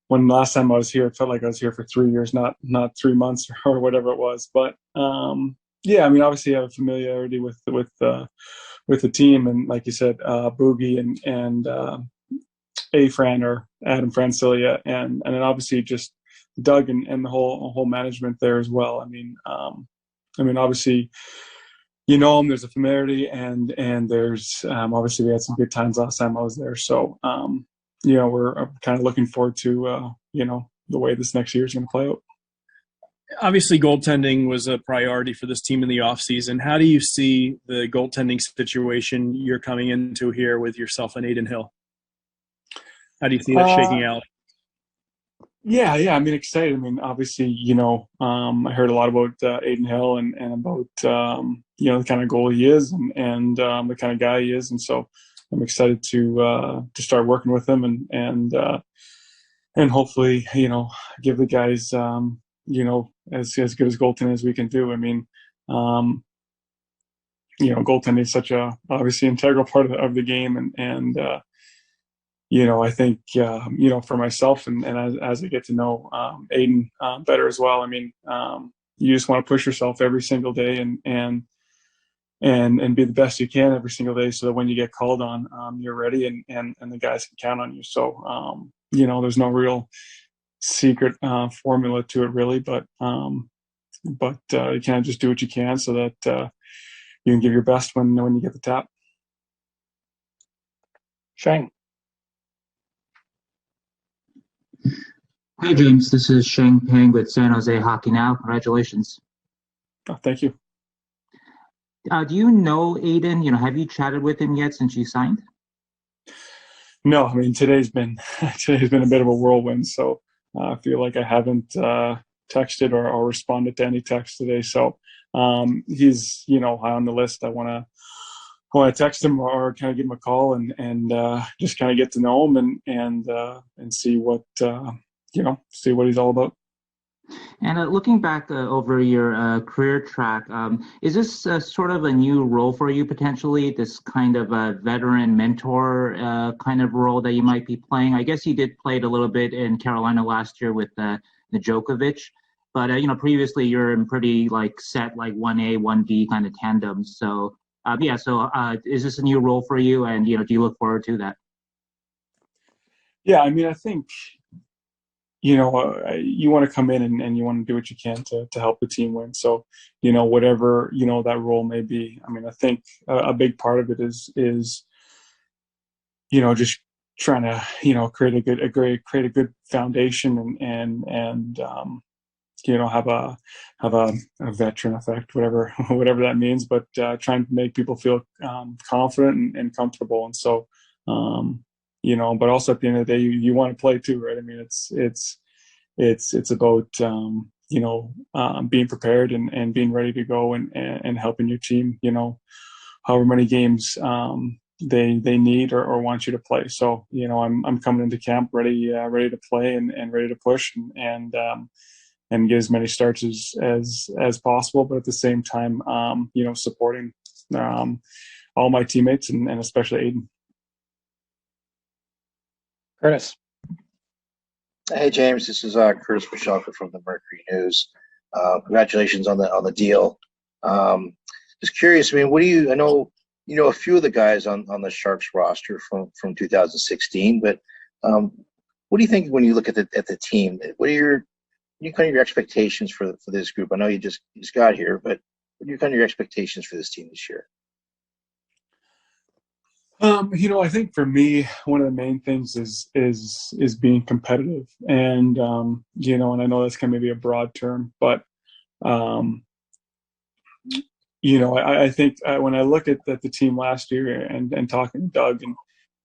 when last time I was here, it felt like I was here for 3 years, not 3 months or whatever it was. But yeah, I mean, obviously I have a familiarity with the team, and like you said, Boogie and Afran or Adam Francilia, and then obviously just Doug and the whole management there as well. I mean, obviously, you know him. There's a familiarity, and there's obviously we had some good times last time I was there. So you know, we're kind of looking forward to you know, the way this next year is going to play out. Obviously, goaltending was a priority for this team in the offseason. How do you see the goaltending situation you're coming into here with yourself and Aiden Hill? How do you see that shaking out? Yeah. I mean, excited. I mean, obviously, you know, I heard a lot about Aiden Hill and about you know, the kind of goalie he is and the kind of guy he is, and so I'm excited to start working with him and hopefully, you know, give the guys you know, as good as goaltending as we can do. I mean, you know, goaltending is such a obviously integral part of the game, and you know, I think you know, for myself and as I get to know Aiden better as well. I mean, you just want to push yourself every single day and be the best you can every single day, so that when you get called on, you're ready and the guys can count on you. So you know, there's no real secret formula to it really, but you can't just do what you can so that you can give your best when you get the tap. Shane. Hi, James. This is Sheng Peng with San Jose Hockey Now. Congratulations. Oh, thank you. Do you know Aiden? You know, have you chatted with him yet since you signed? No, I mean, today's been a bit of a whirlwind, so I feel like I haven't texted or responded to any text today. So he's, you know, high on the list. I want to text him or kind of give him a call and just kind of get to know him and see what you know, see what he's all about. And looking back over your career track, is this sort of a new role for you potentially, this kind of a veteran mentor kind of role that you might be playing? I guess you did play it a little bit in Carolina last year with Djokovic, but you know, previously you're in pretty like set like 1A, 1B kind of tandems. So yeah, so is this a new role for you, and you know, do you look forward to that? Yeah, I mean, I think, you know, you want to come in and you want to do what you can to help the team win. So, you know, whatever, you know, that role may be. I mean, I think a big part of it is, you know, just trying to, you know, create a good foundation and you know, have a veteran effect, whatever that means, but trying to make people feel confident and comfortable. And so, you know, but also at the end of the day, you want to play too, right? I mean, it's about you know, being prepared and being ready to go and helping your team, you know, however many games they need or want you to play. So, you know, I'm coming into camp ready to play and ready to push and get as many starts as possible, but at the same time, you know, supporting all my teammates and especially Aiden. Curtis. Hey James, this is Curtis Pashalka from the Mercury News. Congratulations on the deal. Just curious, I mean, what do you? I know you know a few of the guys on the Sharks roster from 2016, but what do you think when you look at the team? What are kind of your expectations for this group? I know you just got here, but what are kind of your expectations for this team this year? You know, I think for me, one of the main things is being competitive, and you know, and I know that's kind of maybe a broad term, but you know, I think when I look at the team last year and talking to Doug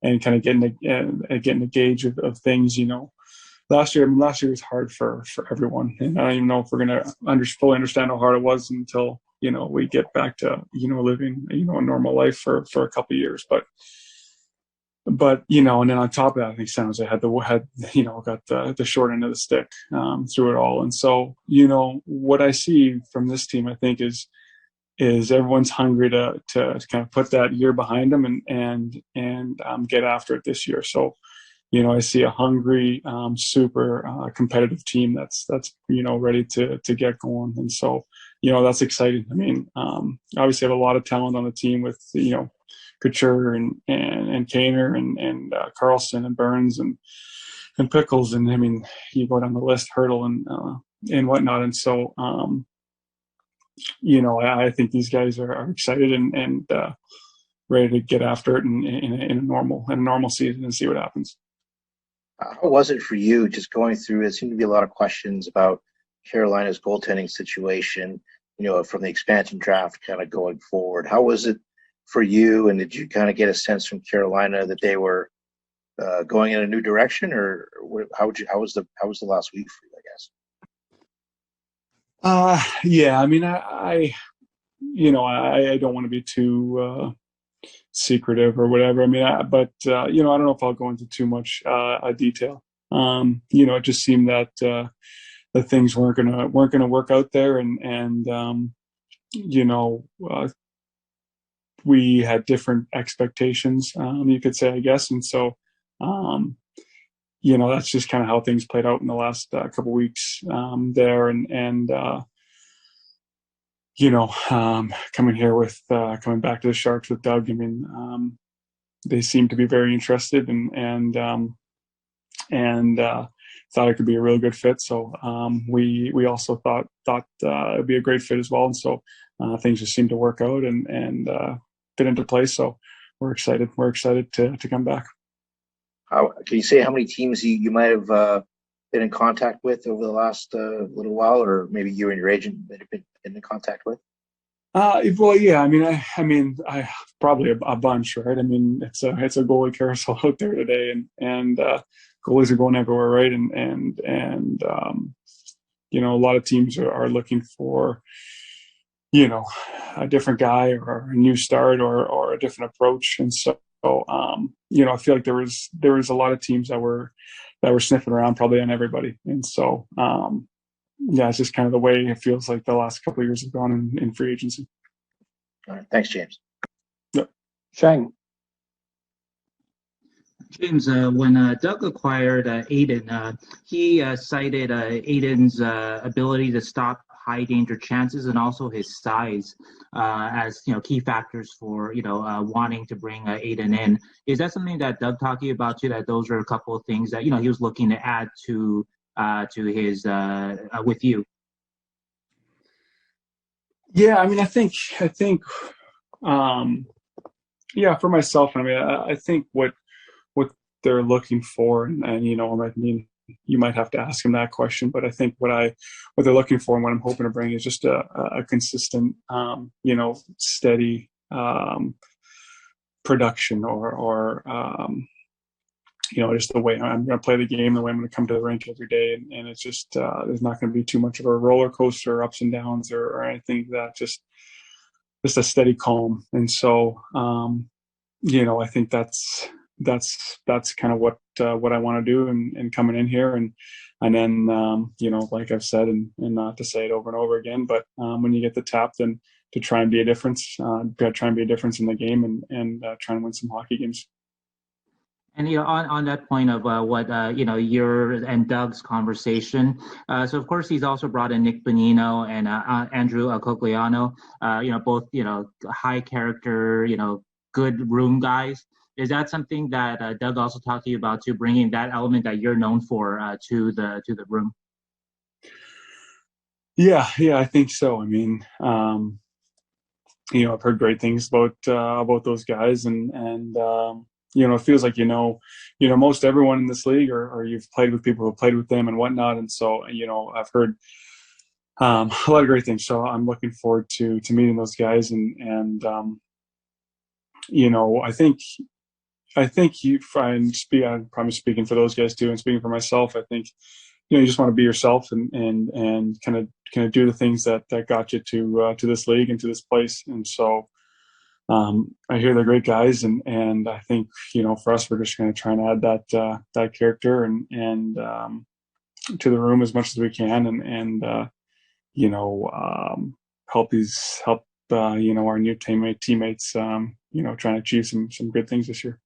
and kind of getting a gauge of things, you know, last year was hard for everyone, and I don't even know if we're going to fully understand how hard it was until, you know, we get back to, you know, living, you know, a normal life for a couple of years. But you know, and then on top of that, I think San Jose had you know, got the short end of the stick through it all. And so, you know, what I see from this team, I think is everyone's hungry to kind of put that year behind them and get after it this year. So, I see a hungry, super competitive team that's ready to get going, and so that's exciting. I mean, obviously have a lot of talent on the team with Couture and Kaner and Carlson and Burns and Pickles, and I mean you go down the list, Hurdle and whatnot, and so I think these guys are excited and ready to get after it in a normal season and see what happens. How was it for you just going through? There seemed to be a lot of questions about Carolina's goaltending situation, from the expansion draft kind of going forward. How was it for you? And did you kind of get a sense from Carolina that they were going in a new direction, or how was the last week for you, I guess? Yeah, I mean, I don't want to be too secretive or whatever. I mean, but I don't know if I'll go into too much detail. It just seemed that the things weren't gonna work out there, and we had different expectations, you could say, I guess, and so that's just kind of how things played out in the last couple weeks there, and coming back to the Sharks with Doug. I mean, they seem to be very interested and thought it could be a really good fit. So we also thought it'd be a great fit as well. And so things just seemed to work out and fit into place. So we're excited. We're excited to come back. Can you say how many teams you might have been in contact with over the last little while, or maybe you and your agent might have been in contact with? Well, yeah. I mean, I probably a bunch, right? I mean, it's a goalie carousel out there today, and goalies are going everywhere, right? And a lot of teams are looking for a different guy or a new start or a different approach, and so I feel like there was a lot of teams that were sniffing around probably on everybody, and so. Yeah, it's just kind of the way it feels like the last couple of years have gone in free agency. All right. Thanks, James. Yep. Shang. James, when Doug acquired Aiden, he cited Aiden's ability to stop high danger chances and also his size as key factors for wanting to bring Aiden in. Is that something that Doug talked to you about too? That those are a couple of things that he was looking to add to his with you? Yeah, I mean, I think, yeah, for myself, I mean, I think what they're looking for, and I mean, you might have to ask him that question, but I think what they're looking for and what I'm hoping to bring is just a consistent, steady production or just the way I'm going to play the game, the way I'm going to come to the rink every day. And it's just, there's not going to be too much of a roller coaster, ups and downs or anything that just a steady calm. And so, I think that's kind of what I want to do and coming in here. And then, like I've said, and not to say it over and over again, but when you get the tap, then to try and be a difference, try and be a difference in the game and try and win some hockey games. And on that point of what your and Doug's conversation, so of course he's also brought in Nick Bonino and Andrew Cogliano, both high character, good room guys. Is that something that Doug also talked to you about, to bringing that element that you're known for to the room? Yeah, I think so. I mean, I've heard great things about those guys, and it feels like most everyone in this league, or you've played with people who played with them and whatnot, and so I've heard a lot of great things. So I'm looking forward to meeting those guys, and I think I'm probably speaking for those guys too, and speaking for myself. I think you just want to be yourself and kind of do the things that got you to this league and to this place. And so I hear they're great guys, and I think for us, we're just going to try and add that character and to the room as much as we can, and help our new teammates trying to achieve some good things this year.